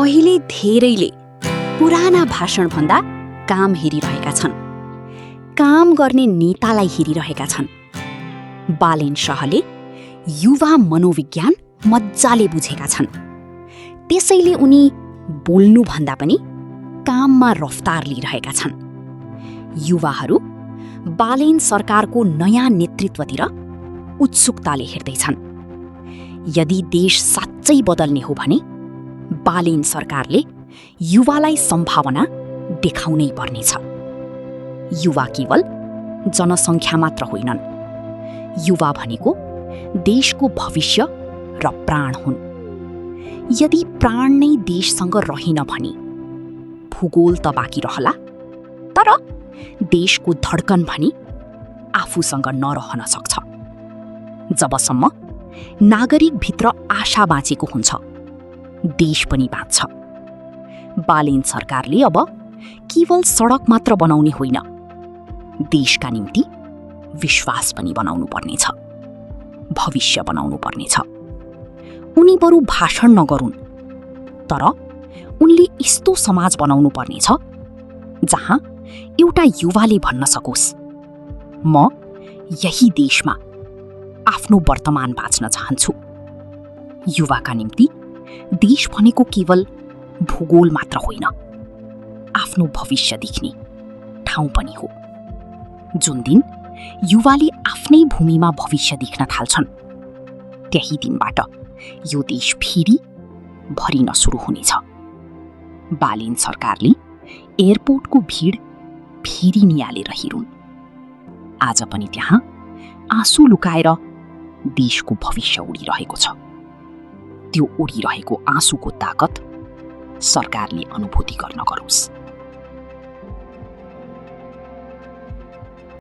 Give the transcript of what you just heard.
अहिले धेरैले पुराना भाषणभन्दा काम हेरिरहेका छन्, काम गर्ने नेतालाई हेरिरहेका छन्। बालेन शाहले युवा मनोविज्ञान मज्जाले बुझेका छन्, त्यसैले उनी बोल्नुभन्दा पनि काममा रफ्तार लिइरहेका छन्। युवाहरू बालेन सरकारको नयाँ नेतृत्वतिर उत्सुकताले हेर्दैछन्। यदि देश साँच्चै बदल्ने हो भने बालेन सरकारले युवालाई सम्भावना देखाउनै पर्नेछ। युवा केवल जनसङ्ख्या मात्र होइनन्, युवा भनेको देशको भविष्य र प्राण हुन्। यदि प्राण नै देशसँग रहेन भने भूगोल त बाँकी रहला, तर देशको धड्कन भने आफूसँग नरहन सक्छ। जबसम्म नागरिकभित्र आशा बाँचेको हुन्छ, देश पनि बाँच्छ। बालेन सरकारले अब केवल सडक मात्र बनाउने होइन, देशका निम्ति विश्वास पनि बनाउनु पर्नेछ, भविष्य बनाउनु पर्नेछ। उनी बरु भाषण नगरून्, तर उनले यस्तो समाज बनाउनु पर्नेछ जहाँ एउटा युवाले भन्न सकोस्, म यही देशमा आफ्नो वर्तमान बाँच्न चाहन्छु। युवाका निम्ति देश भनेको केवल भूगोल मात्र होइन, आफ्नो भविष्य देख्ने ठाउँ पनि हो। जुन दिन युवाले आफ्नै भूमिमा भविष्य देख्न थाल्छन्, त्यही दिनबाट यो देश फेरि भरिन सुरु हुनेछ। बालेन सरकारले एयरपोर्टको भिड फेरि नियालेर हेरुन्। आज पनि त्यहाँ आँसु लुकाएर देशको भविष्य उडिरहेको छ। त्यो उडिरहेको आँसुको ताकत सरकारले अनुभूति गर्न गरोस्।